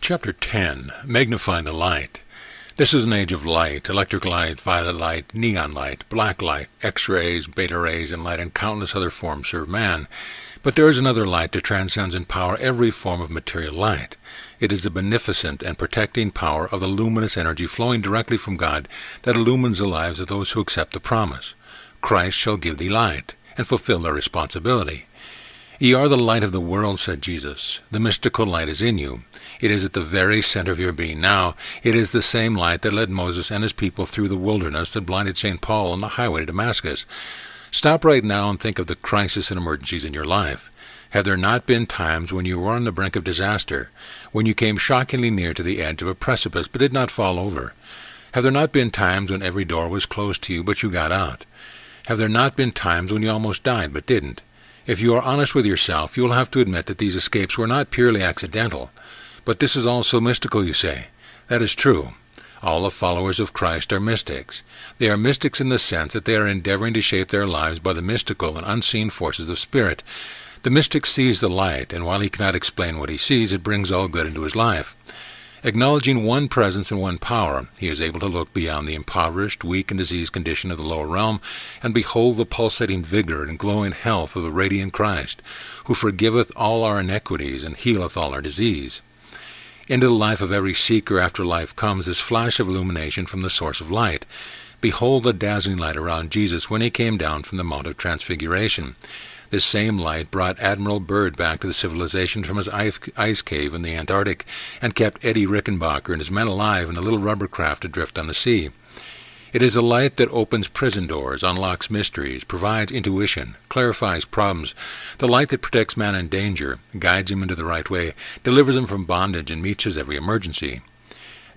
Chapter 10. Magnifying the Light. This is an age of light: electric light, violet light, neon light, black light, X-rays, beta rays, and light, and countless other forms serve man. But there is another light that transcends in power every form of material light. It is the beneficent and protecting power of the luminous energy flowing directly from God that illumines the lives of those who accept the promise. Christ shall give thee light, and fulfill their responsibility. Ye are the light of the world, said Jesus. The mystical light is in you. It is at the very center of your being now. It is the same light that led Moses and his people through the wilderness, that blinded St. Paul on the highway to Damascus. Stop right now and think of the crisis and emergencies in your life. Have there not been times when you were on the brink of disaster, when you came shockingly near to the edge of a precipice but did not fall over? Have there not been times when every door was closed to you but you got out? Have there not been times when you almost died but didn't? If you are honest with yourself, you will have to admit that these escapes were not purely accidental. But this is all so mystical, you say. That is true. All the followers of Christ are mystics. They are mystics in the sense that they are endeavoring to shape their lives by the mystical and unseen forces of spirit. The mystic sees the light, and while he cannot explain what he sees, it brings all good into his life. Acknowledging one presence and one power, he is able to look beyond the impoverished, weak, and diseased condition of the lower realm, and behold the pulsating vigor and glowing health of the radiant Christ, who forgiveth all our iniquities and healeth all our disease. Into the life of every seeker after life comes this flash of illumination from the source of light. Behold the dazzling light around Jesus when he came down from the Mount of Transfiguration. This same light brought Admiral Byrd back to the civilization from his ice cave in the Antarctic, and kept Eddie Rickenbacker and his men alive in a little rubber craft adrift on the sea. It is a light that opens prison doors, unlocks mysteries, provides intuition, clarifies problems, the light that protects man in danger, guides him into the right way, delivers him from bondage, and meets his every emergency.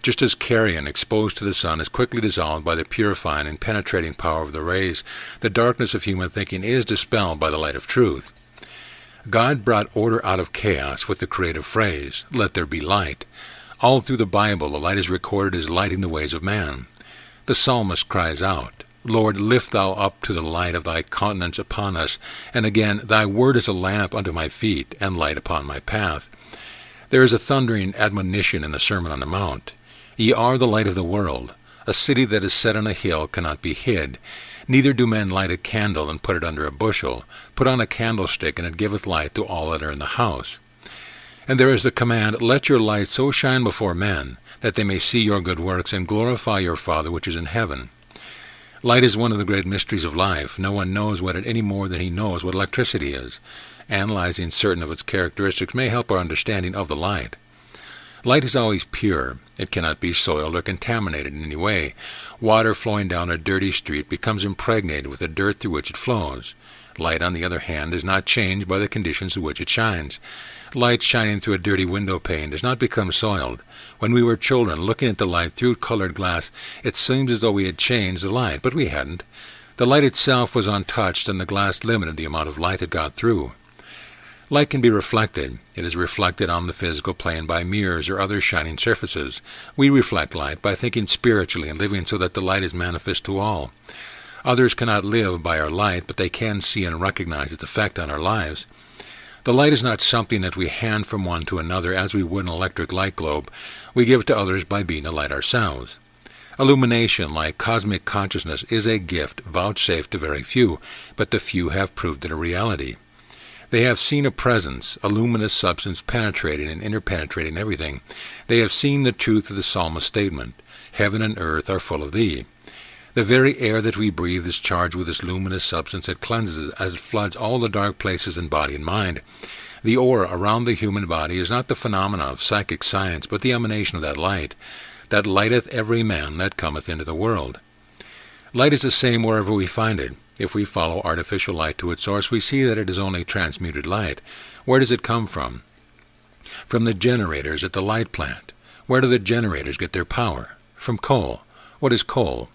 Just as carrion exposed to the sun is quickly dissolved by the purifying and penetrating power of the rays, the darkness of human thinking is dispelled by the light of truth. God brought order out of chaos with the creative phrase, "Let there be light." All through the Bible, the light is recorded as lighting the ways of man. The psalmist cries out, "Lord, lift thou up to the light of thy countenance upon us." And again, "Thy word is a lamp unto my feet, and light upon my path." There is a thundering admonition in the Sermon on the Mount. Ye are the light of the world. A city that is set on a hill cannot be hid. Neither do men light a candle and put it under a bushel. Put on a candlestick, and it giveth light to all that are in the house. And there is the command, "Let your light so shine before men, that they may see your good works, and glorify your Father which is in heaven." Light is one of the great mysteries of life. No one knows what it any more than he knows what electricity is. Analyzing certain of its characteristics may help our understanding of the light. Light is always pure. It cannot be soiled or contaminated in any way. Water flowing down a dirty street becomes impregnated with the dirt through which it flows. Light, on the other hand, is not changed by the conditions through which it shines. Light shining through a dirty window pane does not become soiled. When we were children, looking at the light through colored glass, it seems as though we had changed the light, but we hadn't. The light itself was untouched, and the glass limited the amount of light that got through. Light can be reflected. It is reflected on the physical plane by mirrors or other shining surfaces. We reflect light by thinking spiritually and living so that the light is manifest to all. Others cannot live by our light, but they can see and recognize its effect on our lives. The light is not something that we hand from one to another as we would an electric light globe. We give it to others by being the light ourselves. Illumination, like cosmic consciousness, is a gift vouchsafed to very few, but the few have proved it a reality. They have seen a presence, a luminous substance penetrating and interpenetrating everything. They have seen the truth of the psalmist's statement, "Heaven and earth are full of thee." The very air that we breathe is charged with this luminous substance that cleanses as it floods all the dark places in body and mind. The aura around the human body is not the phenomena of psychic science, but the emanation of that lighteth every man that cometh into the world. Light is the same wherever we find it. If we follow artificial light to its source, we see that it is only transmuted light. Where does it come from? From the generators at the light plant. Where do the generators get their power? From coal. What is coal?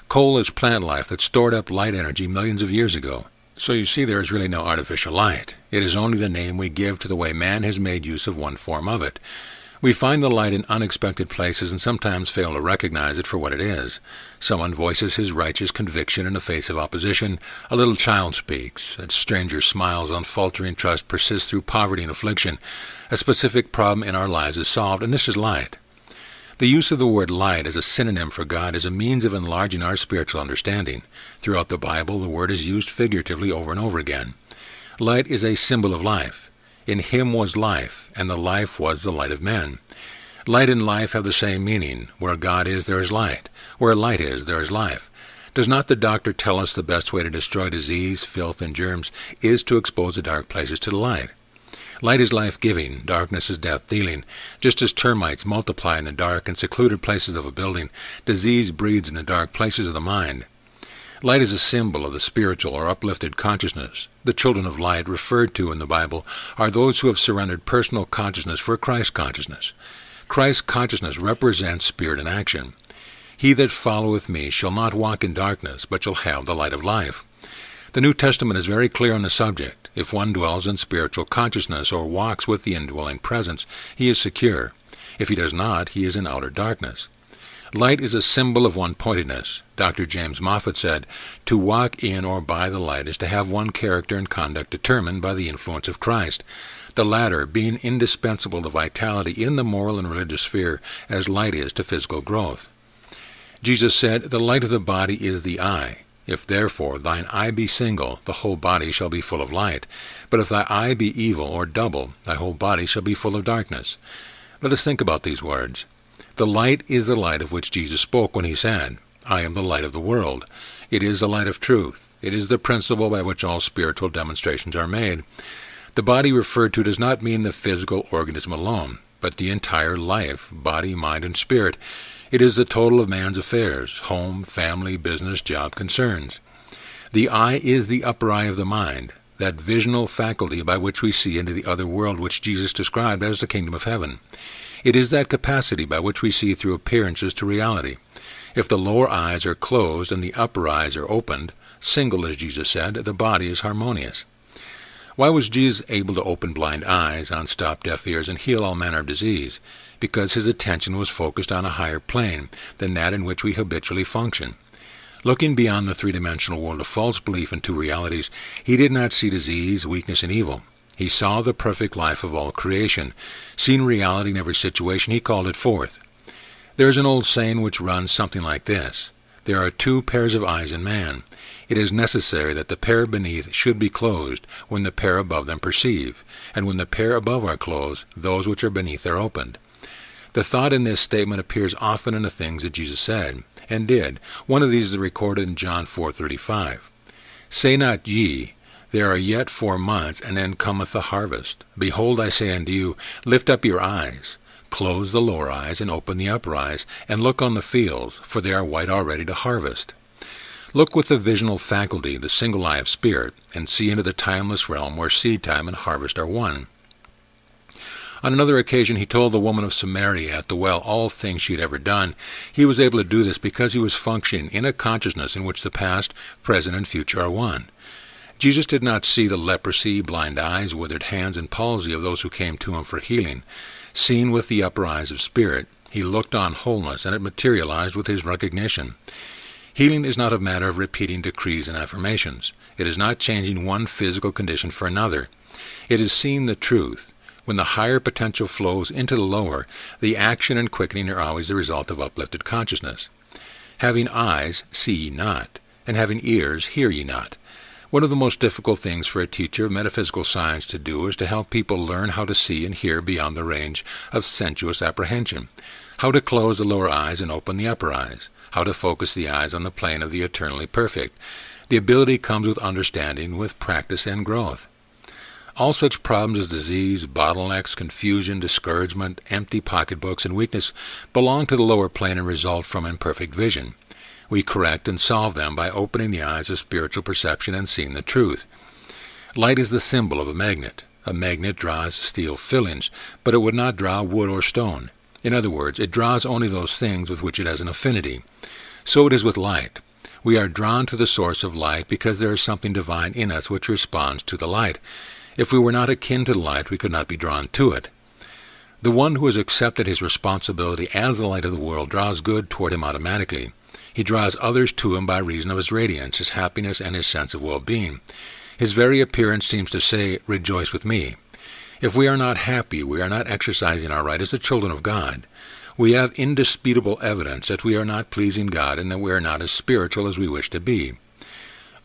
Coal is plant life that stored up light energy millions of years ago. So you see, there is really no artificial light. It is only the name we give to the way man has made use of one form of it. We find the light in unexpected places and sometimes fail to recognize it for what it is. Someone voices his righteous conviction in the face of opposition. A little child speaks. A stranger smiles. Unfaltering trust persists through poverty and affliction. A specific problem in our lives is solved, and this is light. The use of the word light as a synonym for God is a means of enlarging our spiritual understanding. Throughout the Bible, the word is used figuratively over and over again. Light is a symbol of life. In him was life, and the life was the light of men. Light and life have the same meaning. Where God is, there is light. Where light is, there is life. Does not the doctor tell us the best way to destroy disease, filth, and germs is to expose the dark places to the light? Light is life-giving, darkness is death-dealing. Just as termites multiply in the dark and secluded places of a building, disease breeds in the dark places of the mind. Light is a symbol of the spiritual or uplifted consciousness. The children of light referred to in the Bible are those who have surrendered personal consciousness for Christ consciousness. Christ consciousness represents spirit in action. He that followeth me shall not walk in darkness, but shall have the light of life. The New Testament is very clear on the subject. If one dwells in spiritual consciousness or walks with the indwelling presence, he is secure. If he does not, he is in outer darkness. Light is a symbol of one-pointedness. Dr. James Moffat said, "To walk in or by the light is to have one character and conduct determined by the influence of Christ, the latter being indispensable to vitality in the moral and religious sphere as light is to physical growth." Jesus said, "The light of the body is the eye. If therefore thine eye be single, the whole body shall be full of light. But if thy eye be evil or double, thy whole body shall be full of darkness." Let us think about these words. The light is the light of which Jesus spoke when he said, "I am the light of the world." It is the light of truth. It is the principle by which all spiritual demonstrations are made. The body referred to does not mean the physical organism alone, but the entire life, body, mind, and spirit. It is the total of man's affairs, home, family, business, job, concerns. The eye is the upper eye of the mind, that visional faculty by which we see into the other world which Jesus described as the kingdom of heaven. It is that capacity by which we see through appearances to reality. If the lower eyes are closed and the upper eyes are opened, single as Jesus said, the body is harmonious. Why was Jesus able to open blind eyes, unstop deaf ears, and heal all manner of disease? Because his attention was focused on a higher plane than that in which we habitually function. Looking beyond the three-dimensional world of false belief into realities, he did not see disease, weakness, and evil. He saw the perfect life of all creation. Seeing reality in every situation, he called it forth. There is an old saying which runs something like this: "There are two pairs of eyes in man. It is necessary that the pair beneath should be closed when the pair above them perceive, and when the pair above are closed, those which are beneath are opened." The thought in this statement appears often in the things that Jesus said and did. One of these is recorded in John 4:35. "Say not ye, there are yet 4 months, and then cometh the harvest. Behold, I say unto you, lift up your eyes, close the lower eyes, and open the upper eyes, and look on the fields, for they are white already to harvest." Look with the visional faculty, the single eye of spirit, and see into the timeless realm where seed time and harvest are one. On another occasion, he told the woman of Samaria at the well all things she had ever done. He was able to do this because he was functioning in a consciousness in which the past, present, and future are one. Jesus did not see the leprosy, blind eyes, withered hands, and palsy of those who came to him for healing. Seen with the upper eyes of spirit, he looked on wholeness, and it materialized with his recognition. Healing is not a matter of repeating decrees and affirmations. It is not changing one physical condition for another. It is seeing the truth. When the higher potential flows into the lower, the action and quickening are always the result of uplifted consciousness. Having eyes, see ye not, and having ears, hear ye not. One of the most difficult things for a teacher of metaphysical science to do is to help people learn how to see and hear beyond the range of sensuous apprehension, how to close the lower eyes and open the upper eyes, how to focus the eyes on the plane of the eternally perfect. The ability comes with understanding, with practice and growth. All such problems as disease, bottlenecks, confusion, discouragement, empty pocketbooks, and weakness belong to the lower plane and result from imperfect vision. We correct and solve them by opening the eyes of spiritual perception and seeing the truth. Light is the symbol of a magnet. A magnet draws steel fillings, but it would not draw wood or stone. In other words, it draws only those things with which it has an affinity. So it is with light. We are drawn to the source of light because there is something divine in us which responds to the light. If we were not akin to the light, we could not be drawn to it. The one who has accepted his responsibility as the light of the world draws good toward him automatically. He draws others to him by reason of his radiance, his happiness, and his sense of well-being. His very appearance seems to say, "Rejoice with me." If we are not happy, we are not exercising our right as the children of God. We have indisputable evidence that we are not pleasing God and that we are not as spiritual as we wish to be.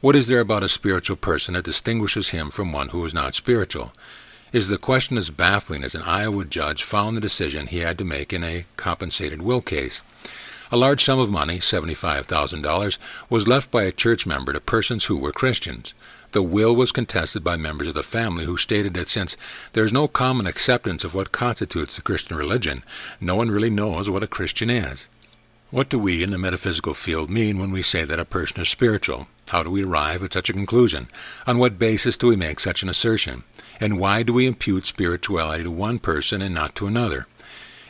What is there about a spiritual person that distinguishes him from one who is not spiritual? Is the question as baffling as an Iowa judge found the decision he had to make in a compensated will case? A large sum of money, $75,000, was left by a church member to persons who were Christians. The will was contested by members of the family who stated that since there is no common acceptance of what constitutes the Christian religion, no one really knows what a Christian is. What do we in the metaphysical field mean when we say that a person is spiritual? How do we arrive at such a conclusion? On what basis do we make such an assertion? And why do we impute spirituality to one person and not to another?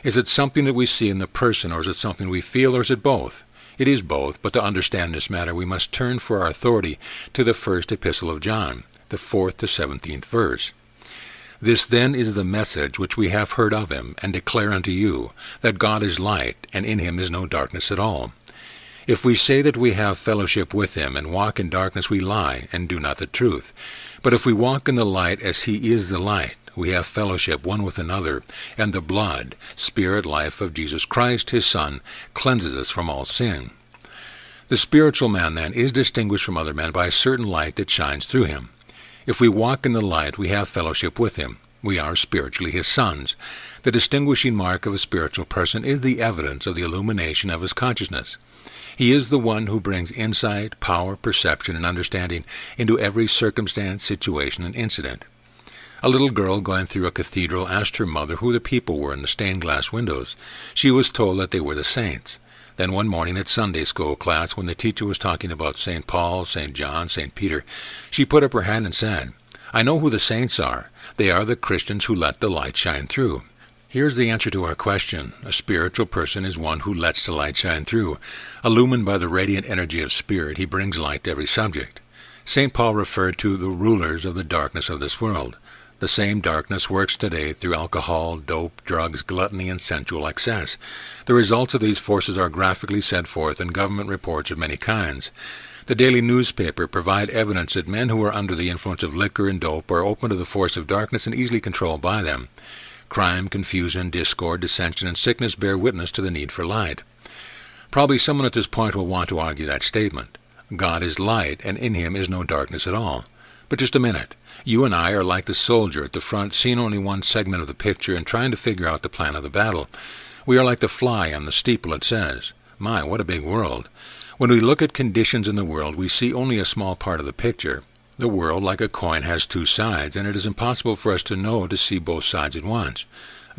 Is it something that we see in the person, or is it something we feel, or is it both? It is both, but to understand this matter we must turn for our authority to the first epistle of John, the 4th to 17th verse. This then is the message which we have heard of him, and declare unto you, that God is light, and in him is no darkness at all. If we say that we have fellowship with him, and walk in darkness, we lie, and do not the truth. But if we walk in the light as he is the light, we have fellowship one with another, and the blood, spirit, life of Jesus Christ, his Son, cleanses us from all sin. The spiritual man, then, is distinguished from other men by a certain light that shines through him. If we walk in the light, we have fellowship with him. We are spiritually his sons. The distinguishing mark of a spiritual person is the evidence of the illumination of his consciousness. He is the one who brings insight, power, perception, and understanding into every circumstance, situation, and incident. A little girl going through a cathedral asked her mother who the people were in the stained-glass windows. She was told that they were the saints. Then one morning at Sunday school class, when the teacher was talking about St. Paul, St. John, St. Peter, she put up her hand and said, "I know who the saints are. They are the Christians who let the light shine through." Here's the answer to our question. A spiritual person is one who lets the light shine through. Illumined by the radiant energy of spirit, he brings light to every subject. St. Paul referred to the rulers of the darkness of this world. The same darkness works today through alcohol, dope, drugs, gluttony, and sensual excess. The results of these forces are graphically set forth in government reports of many kinds. The daily newspaper provide evidence that men who are under the influence of liquor and dope are open to the force of darkness and easily controlled by them. Crime, confusion, discord, dissension, and sickness bear witness to the need for light. Probably someone at this point will want to argue that statement. God is light, and in him is no darkness at all. But just a minute. You and I are like the soldier at the front, seeing only one segment of the picture and trying to figure out the plan of the battle. We are like the fly on the steeple that says, "My, what a big world." When we look at conditions in the world, we see only a small part of the picture. The world, like a coin, has two sides, and it is impossible for us to see both sides at once.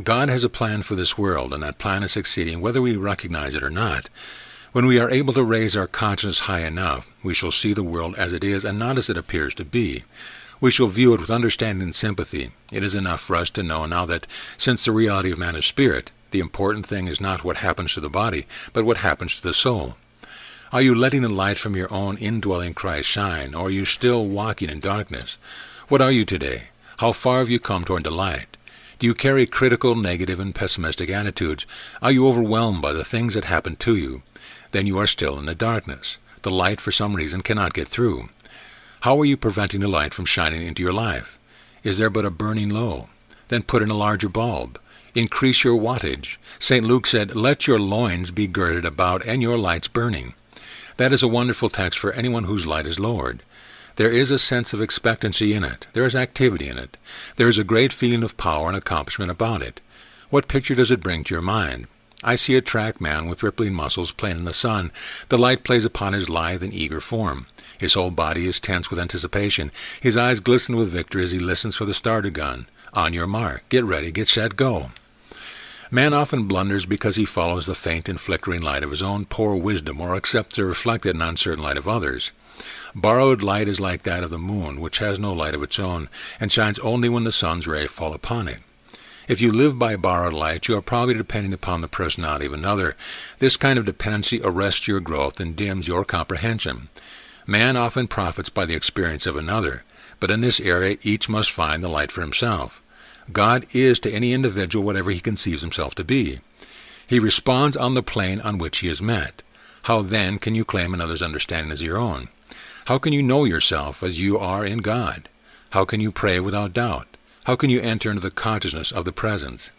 God has a plan for this world, and that plan is succeeding whether we recognize it or not. When we are able to raise our conscience high enough, we shall see the world as it is and not as it appears to be. We shall view it with understanding and sympathy. It is enough for us to know now that, since the reality of man is spirit, the important thing is not what happens to the body, but what happens to the soul. Are you letting the light from your own indwelling Christ shine, or are you still walking in darkness? What are you today? How far have you come toward the light? Do you carry critical, negative, and pessimistic attitudes? Are you overwhelmed by the things that happen to you? Then you are still in the darkness. The light, for some reason, cannot get through. How are you preventing the light from shining into your life? Is there but a burning low? Then put in a larger bulb. Increase your wattage. St. Luke said, "Let your loins be girded about and your lights burning." That is a wonderful text for anyone whose light is lowered. There is a sense of expectancy in it. There is activity in it. There is a great feeling of power and accomplishment about it. What picture does it bring to your mind? I see a track man with rippling muscles playing in the sun. The light plays upon his lithe and eager form. His whole body is tense with anticipation. His eyes glisten with victory as he listens for the starter gun. On your mark. Get ready. Get set. Go. Man often blunders because he follows the faint and flickering light of his own poor wisdom or accepts the reflected and uncertain light of others. Borrowed light is like that of the moon, which has no light of its own, and shines only when the sun's rays fall upon it. If you live by borrowed light, you are probably depending upon the personality of another. This kind of dependency arrests your growth and dims your comprehension. Man often profits by the experience of another, but in this area each must find the light for himself. God is to any individual whatever he conceives himself to be. He responds on the plane on which he is met. How then can you claim another's understanding as your own? How can you know yourself as you are in God? How can you pray without doubt? How can you enter into the consciousness of the presence?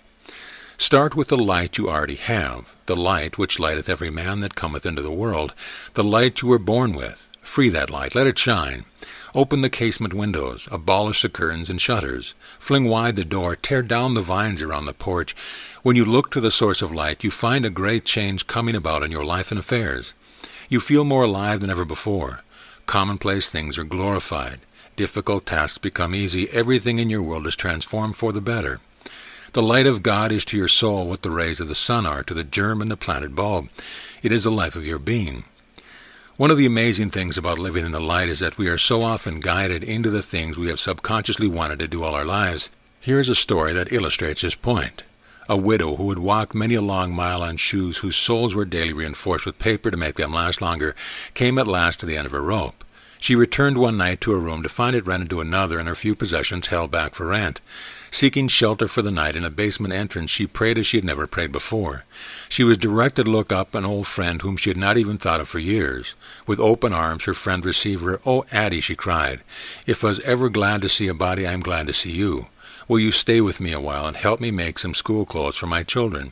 Start with the light you already have, the light which lighteth every man that cometh into the world, the light you were born with. Free that light, let it shine. Open the casement windows, abolish the curtains and shutters, fling wide the door, tear down the vines around the porch. When you look to the source of light, you find a great change coming about in your life and affairs. You feel more alive than ever before. Commonplace things are glorified. Difficult tasks become easy. Everything in your world is transformed for the better. The light of God is to your soul what the rays of the sun are to the germ and the planted bulb. It is the life of your being. One of the amazing things about living in the light is that we are so often guided into the things we have subconsciously wanted to do all our lives. Here is a story that illustrates this point. A widow who had walked many a long mile on shoes whose soles were daily reinforced with paper to make them last longer, came at last to the end of her rope. She returned one night to her room to find it rented to another and her few possessions held back for rent. Seeking shelter for the night in a basement entrance, she prayed as she had never prayed before. She was directed to look up an old friend whom she had not even thought of for years. With open arms her friend received her. "Oh, Addie," she cried, "if I was ever glad to see a body, I am glad to see you. Will you stay with me a while and help me make some school clothes for my children?"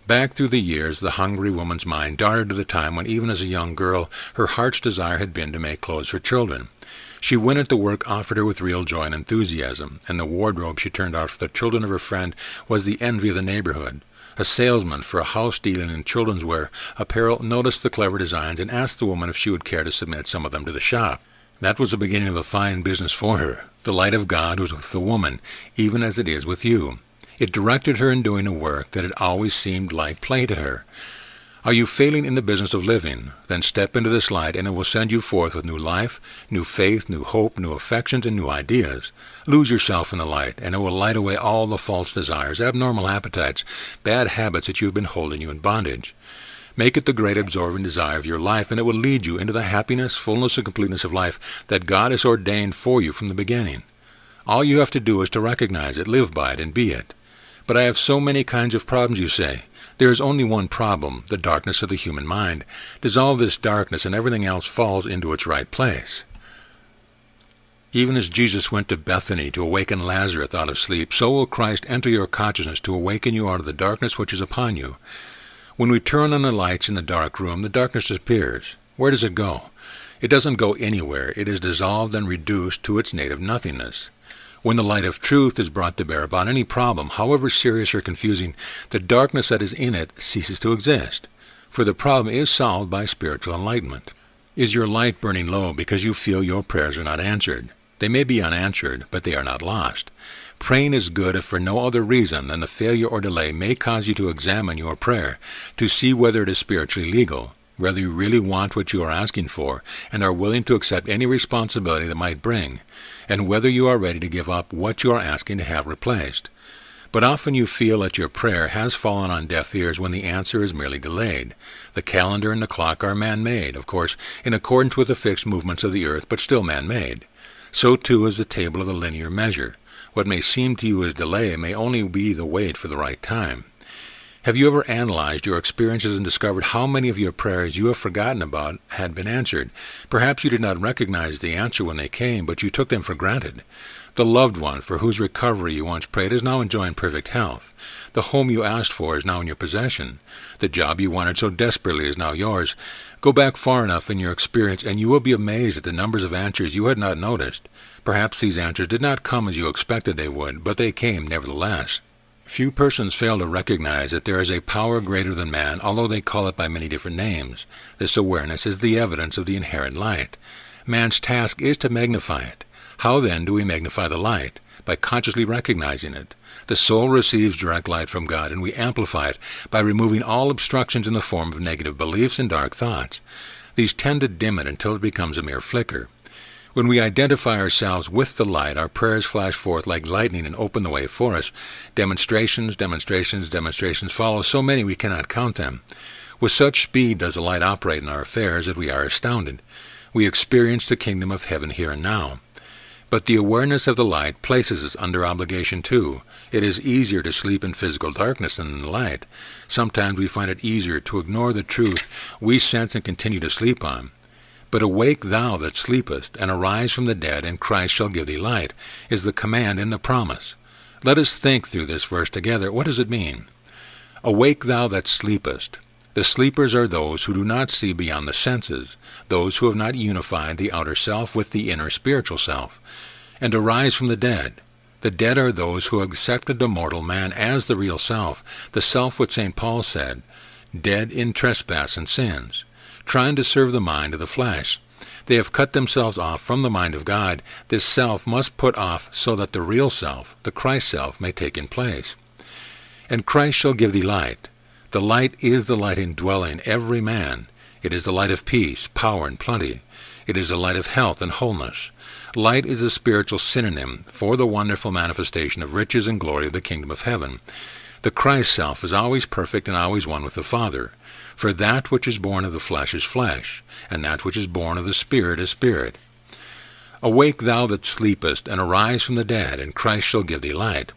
Back through the years, the hungry woman's mind darted to the time when, even as a young girl, her heart's desire had been to make clothes for children. She went at the work offered her with real joy and enthusiasm, and the wardrobe she turned out for the children of her friend was the envy of the neighborhood. A salesman for a house dealing in children's wear apparel noticed the clever designs and asked the woman if she would care to submit some of them to the shop. That was the beginning of a fine business for her. The light of God was with the woman, even as it is with you. It directed her in doing a work that had always seemed like play to her. Are you failing in the business of living? Then step into this light, and it will send you forth with new life, new faith, new hope, new affections, and new ideas. Lose yourself in the light, and it will light away all the false desires, abnormal appetites, bad habits that you have been holding you in bondage. Make it the great absorbing desire of your life, and it will lead you into the happiness, fullness, and completeness of life that God has ordained for you from the beginning. All you have to do is to recognize it, live by it, and be it. But I have so many kinds of problems, you say. There is only one problem, the darkness of the human mind. Dissolve this darkness and everything else falls into its right place. Even as Jesus went to Bethany to awaken Lazarus out of sleep, so will Christ enter your consciousness to awaken you out of the darkness which is upon you. When we turn on the lights in the dark room, the darkness disappears. Where does it go? It doesn't go anywhere. It is dissolved and reduced to its native nothingness. When the light of truth is brought to bear upon any problem, however serious or confusing, the darkness that is in it ceases to exist, for the problem is solved by spiritual enlightenment. Is your light burning low because you feel your prayers are not answered? They may be unanswered, but they are not lost. Praying is good if for no other reason than the failure or delay may cause you to examine your prayer, to see whether it is spiritually legal, whether you really want what you are asking for, and are willing to accept any responsibility that might bring, and whether you are ready to give up what you are asking to have replaced. But often you feel that your prayer has fallen on deaf ears when the answer is merely delayed. The calendar and the clock are man-made, of course, in accordance with the fixed movements of the earth, but still man-made. So too is the table of the linear measure. What may seem to you as delay may only be the wait for the right time. Have you ever analyzed your experiences and discovered how many of your prayers you have forgotten about had been answered? Perhaps you did not recognize the answer when they came, but you took them for granted. The loved one for whose recovery you once prayed is now enjoying perfect health. The home you asked for is now in your possession. The job you wanted so desperately is now yours. Go back far enough in your experience, and you will be amazed at the numbers of answers you had not noticed. Perhaps these answers did not come as you expected they would, but they came nevertheless. Few persons fail to recognize that there is a power greater than man, although they call it by many different names. This awareness is the evidence of the inherent light. Man's task is to magnify it. How then do we magnify the light? By consciously recognizing it. The soul receives direct light from God, and we amplify it by removing all obstructions in the form of negative beliefs and dark thoughts. These tend to dim it until it becomes a mere flicker. When we identify ourselves with the light, our prayers flash forth like lightning and open the way for us. Demonstrations follow, so many we cannot count them. With such speed does the light operate in our affairs that we are astounded. We experience the kingdom of heaven here and now. But the awareness of the light places us under obligation too. It is easier to sleep in physical darkness than in the light. Sometimes we find it easier to ignore the truth we sense and continue to sleep on. But awake thou that sleepest, and arise from the dead, and Christ shall give thee light, is the command and the promise. Let us think through this verse together. What does it mean? Awake thou that sleepest. The sleepers are those who do not see beyond the senses, those who have not unified the outer self with the inner spiritual self. And arise from the dead. The dead are those who have accepted the mortal man as the real self, the self which St. Paul said, dead in trespass and sins, trying to serve the mind of the flesh. They have cut themselves off from the mind of God. This self must put off so that the real self, the Christ self, may take in place. And Christ shall give thee light. The light is the light indwelling every man. It is the light of peace, power, and plenty. It is the light of health and wholeness. Light is a spiritual synonym for the wonderful manifestation of riches and glory of the kingdom of heaven. The Christ self is always perfect and always one with the Father. For that which is born of the flesh is flesh, and that which is born of the Spirit is spirit. Awake thou that sleepest, and arise from the dead, and Christ shall give thee light.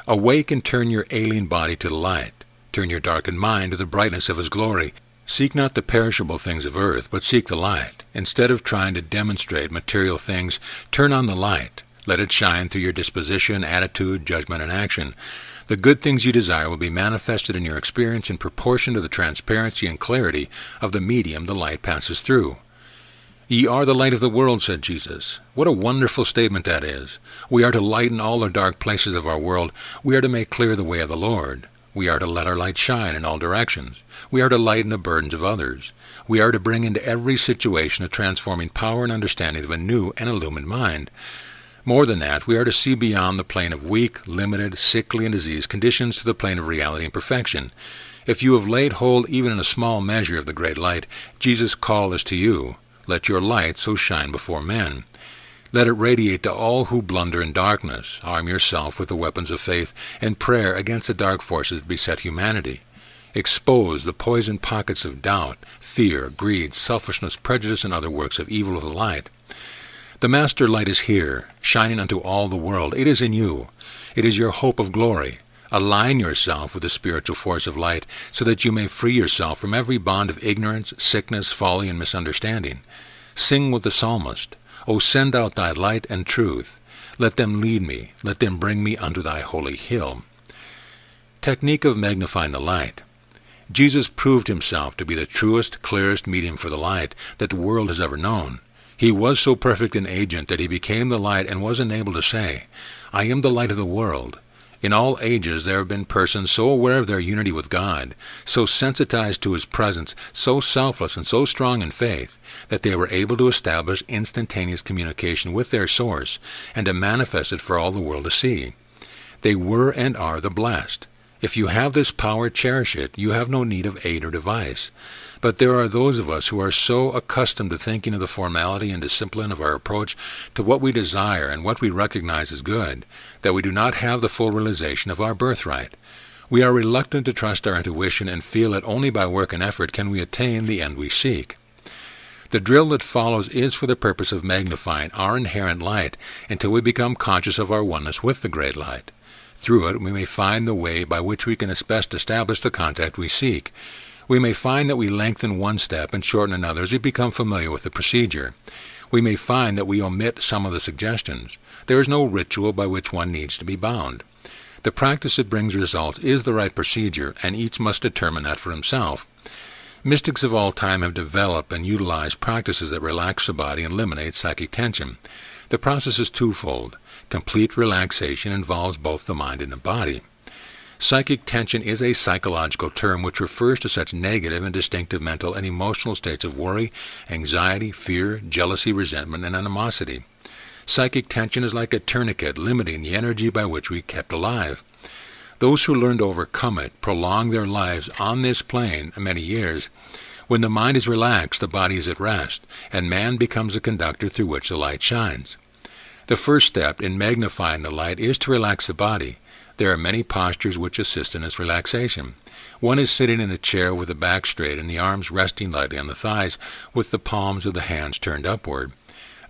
Awake and turn your alien body to the light. Turn your darkened mind to the brightness of his glory. Seek not the perishable things of earth, but seek the light. Instead of trying to demonstrate material things, turn on the light. Let it shine through your disposition, attitude, judgment, and action. The good things you desire will be manifested in your experience in proportion to the transparency and clarity of the medium the light passes through. Ye are the light of the world, said Jesus. What a wonderful statement that is. We are to lighten all the dark places of our world. We are to make clear the way of the Lord. We are to let our light shine in all directions. We are to lighten the burdens of others. We are to bring into every situation a transforming power and understanding of a new and illumined mind. More than that, we are to see beyond the plane of weak, limited, sickly, and diseased conditions to the plane of reality and perfection. If you have laid hold even in a small measure of the great light, Jesus' call is to you. Let your light so shine before men. Let it radiate to all who blunder in darkness. Arm yourself with the weapons of faith and prayer against the dark forces that beset humanity. Expose the poisoned pockets of doubt, fear, greed, selfishness, prejudice, and other works of evil with the light. The Master Light is here, shining unto all the world. It is in you. It is your hope of glory. Align yourself with the spiritual force of light so that you may free yourself from every bond of ignorance, sickness, folly, and misunderstanding. Sing with the psalmist, O send out thy light and truth. Let them lead me. Let them bring me unto thy holy hill. Technique of magnifying the light. Jesus proved himself to be the truest, clearest medium for the light that the world has ever known. He was so perfect an agent that he became the light and was enabled to say, I am the light of the world. In all ages there have been persons so aware of their unity with God, so sensitized to his presence, so selfless and so strong in faith, that they were able to establish instantaneous communication with their source and to manifest it for all the world to see. They were and are the blessed. If you have this power, cherish it. You have no need of aid or device. But there are those of us who are so accustomed to thinking of the formality and discipline of our approach to what we desire and what we recognize as good, that we do not have the full realization of our birthright. We are reluctant to trust our intuition and feel that only by work and effort can we attain the end we seek. The drill that follows is for the purpose of magnifying our inherent light until we become conscious of our oneness with the great light. Through it we may find the way by which we can best establish the contact we seek. We may find that we lengthen one step and shorten another as we become familiar with the procedure. We may find that we omit some of the suggestions. There is no ritual by which one needs to be bound. The practice that brings results is the right procedure, and each must determine that for himself. Mystics of all time have developed and utilized practices that relax the body and eliminate psychic tension. The process is twofold. Complete relaxation involves both the mind and the body. Psychic tension is a psychological term which refers to such negative and distinctive mental and emotional states of worry, anxiety, fear, jealousy, resentment, and animosity. Psychic tension is like a tourniquet limiting the energy by which we kept alive. Those who learn to overcome it prolong their lives on this plane many years. When the mind is relaxed, the body is at rest, and man becomes a conductor through which the light shines. The first step in magnifying the light is to relax the body. There are many postures which assist in this relaxation. One is sitting in a chair with the back straight and the arms resting lightly on the thighs with the palms of the hands turned upward.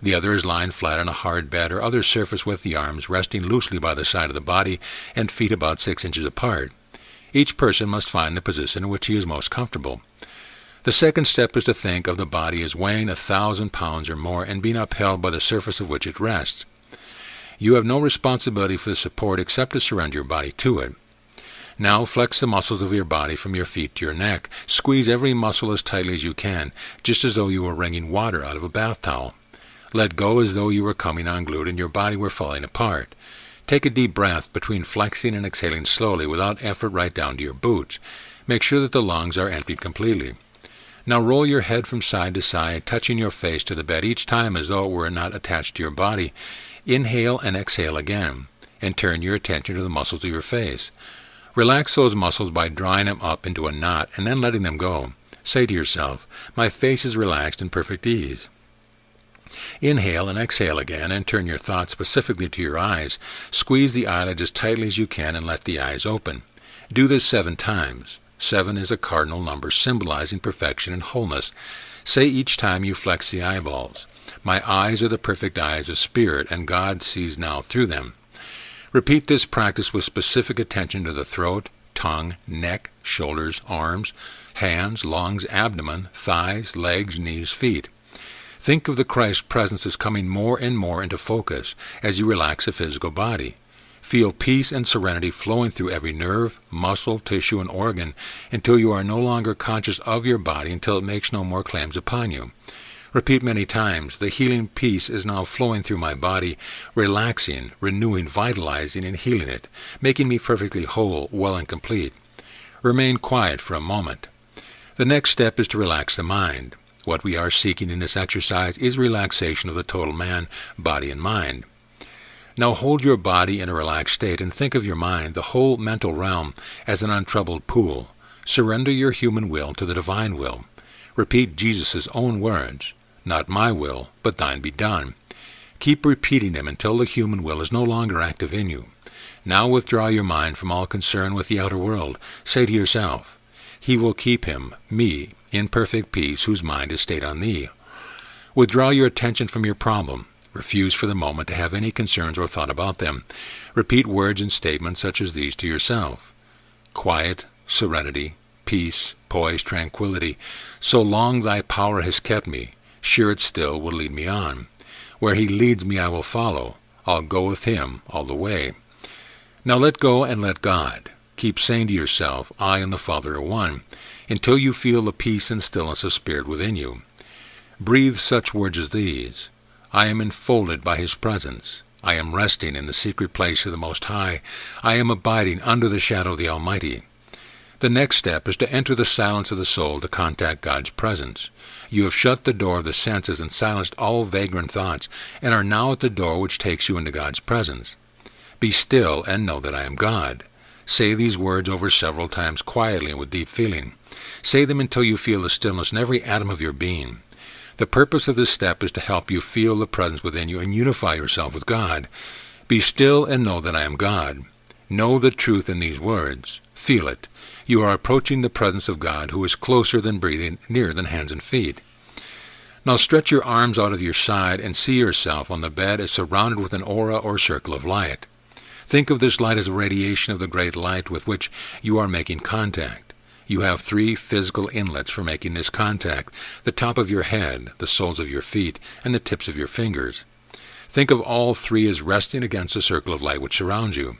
The other is lying flat on a hard bed or other surface with the arms resting loosely by the side of the body and feet about 6 inches apart. Each person must find the position in which he is most comfortable. The second step is to think of the body as weighing 1,000 pounds or more and being upheld by the surface of which it rests. You have no responsibility for the support except to surrender your body to it. Now flex the muscles of your body from your feet to your neck. Squeeze every muscle as tightly as you can, just as though you were wringing water out of a bath towel. Let go as though you were coming unglued and your body were falling apart. Take a deep breath between flexing and exhaling slowly without effort right down to your boots. Make sure that the lungs are emptied completely. Now roll your head from side to side, touching your face to the bed each time as though it were not attached to your body. Inhale and exhale again, and turn your attention to the muscles of your face. Relax those muscles by drawing them up into a knot and then letting them go. Say to yourself, "My face is relaxed in perfect ease." Inhale and exhale again and turn your thoughts specifically to your eyes. Squeeze the eyelids as tightly as you can and let the eyes open. Do this 7 times. 7 is a cardinal number symbolizing perfection and wholeness. Say each time you flex the eyeballs, "My eyes are the perfect eyes of spirit, and God sees now through them." Repeat this practice with specific attention to the throat, tongue, neck, shoulders, arms, hands, lungs, abdomen, thighs, legs, knees, feet. Think of the Christ presence as coming more and more into focus as you relax the physical body. Feel peace and serenity flowing through every nerve, muscle, tissue, and organ until you are no longer conscious of your body, until it makes no more claims upon you. Repeat many times, "The healing peace is now flowing through my body, relaxing, renewing, vitalizing, and healing it, making me perfectly whole, well, and complete." Remain quiet for a moment. The next step is to relax the mind. What we are seeking in this exercise is relaxation of the total man, body, and mind. Now hold your body in a relaxed state and think of your mind, the whole mental realm, as an untroubled pool. Surrender your human will to the divine will. Repeat Jesus' own words, "Not my will, but thine be done." Keep repeating them until the human will is no longer active in you. Now withdraw your mind from all concern with the outer world. Say to yourself, "He will keep him, me, in perfect peace, whose mind is stayed on thee." Withdraw your attention from your problem. Refuse for the moment to have any concerns or thought about them. Repeat words and statements such as these to yourself: quiet, serenity, peace, poise, tranquility. So long thy power has kept me, sure it still will lead me on. Where he leads me I will follow. I'll go with him all the way. Now let go and let God. Keep saying to yourself, "I and the Father are one," until you feel the peace and stillness of spirit within you. Breathe such words as these: "I am enfolded by his presence. I am resting in the secret place of the Most High. I am abiding under the shadow of the Almighty." The next step is to enter the silence of the soul to contact God's presence. You have shut the door of the senses and silenced all vagrant thoughts, and are now at the door which takes you into God's presence. Be still and know that I am God. Say these words over several times quietly and with deep feeling. Say them until you feel the stillness in every atom of your being. The purpose of this step is to help you feel the presence within you and unify yourself with God. Be still and know that I am God. Know the truth in these words. Feel it. You are approaching the presence of God, who is closer than breathing, nearer than hands and feet. Now stretch your arms out of your side and see yourself on the bed as surrounded with an aura or circle of light. Think of this light as a radiation of the great light with which you are making contact. You have 3 physical inlets for making this contact: the top of your head, the soles of your feet, and the tips of your fingers. Think of all 3 as resting against the circle of light which surrounds you.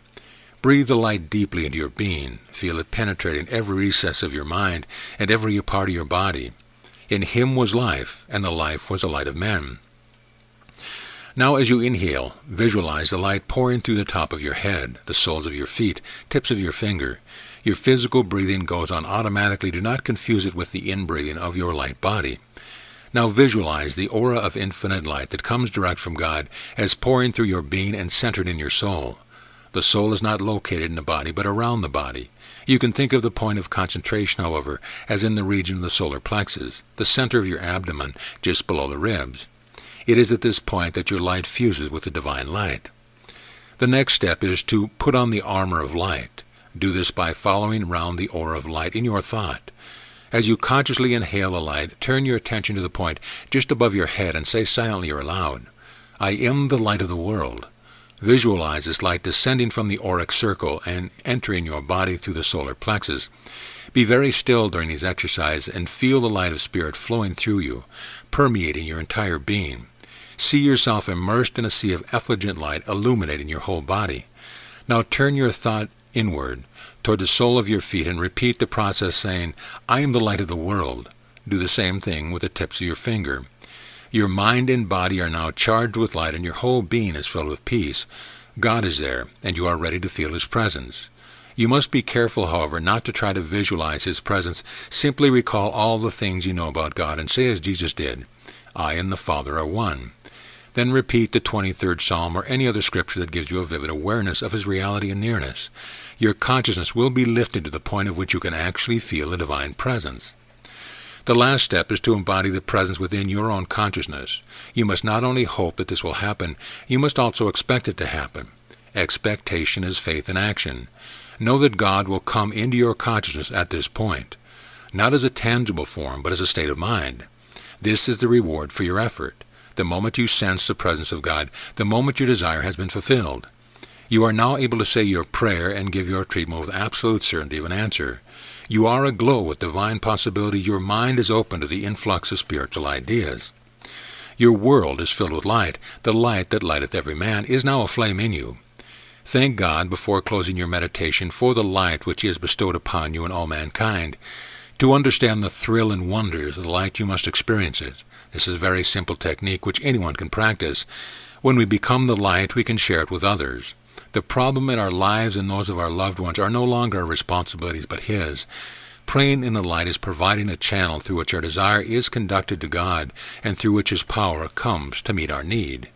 Breathe the light deeply into your being. Feel it penetrating every recess of your mind and every part of your body. In him was life, and the life was the light of men. Now as you inhale, visualize the light pouring through the top of your head, the soles of your feet, tips of your finger. Your physical breathing goes on automatically. Do not confuse it with the inbreathing of your light body. Now visualize the aura of infinite light that comes direct from God as pouring through your being and centered in your soul. The soul is not located in the body, but around the body. You can think of the point of concentration, however, as in the region of the solar plexus, the center of your abdomen, just below the ribs. It is at this point that your light fuses with the divine light. The next step is to put on the armor of light. Do this by following round the aura of light in your thought. As you consciously inhale the light, turn your attention to the point just above your head and say silently or aloud, I am the light of the world. Visualize this light descending from the auric circle and entering your body through the solar plexus. Be very still during these exercises and feel the light of Spirit flowing through you, permeating your entire being. See yourself immersed in a sea of effulgent light illuminating your whole body. Now turn your thought inward toward the sole of your feet and repeat the process saying, I am the light of the world. Do the same thing with the tips of your finger. Your mind and body are now charged with light and your whole being is filled with peace. God is there, and you are ready to feel His presence. You must be careful, however, not to try to visualize His presence. Simply recall all the things you know about God and say as Jesus did, I and the Father are one. Then repeat the 23rd Psalm or any other scripture that gives you a vivid awareness of His reality and nearness. Your consciousness will be lifted to the point at which you can actually feel a divine presence. The last step is to embody the presence within your own consciousness. You must not only hope that this will happen, you must also expect it to happen. Expectation is faith in action. Know that God will come into your consciousness at this point, not as a tangible form, but as a state of mind. This is the reward for your effort. The moment you sense the presence of God, the moment your desire has been fulfilled. You are now able to say your prayer and give your treatment with absolute certainty of an answer. You are aglow with divine possibility. Your mind is open to the influx of spiritual ideas. Your world is filled with light. The light that lighteth every man is now aflame in you. Thank God before closing your meditation for the light which He has bestowed upon you and all mankind. To understand the thrill and wonders of the light, you must experience it. This is a very simple technique which anyone can practice. When we become the light, we can share it with others. The problem in our lives and those of our loved ones are no longer our responsibilities but His. Praying in the light is providing a channel through which our desire is conducted to God and through which His power comes to meet our need.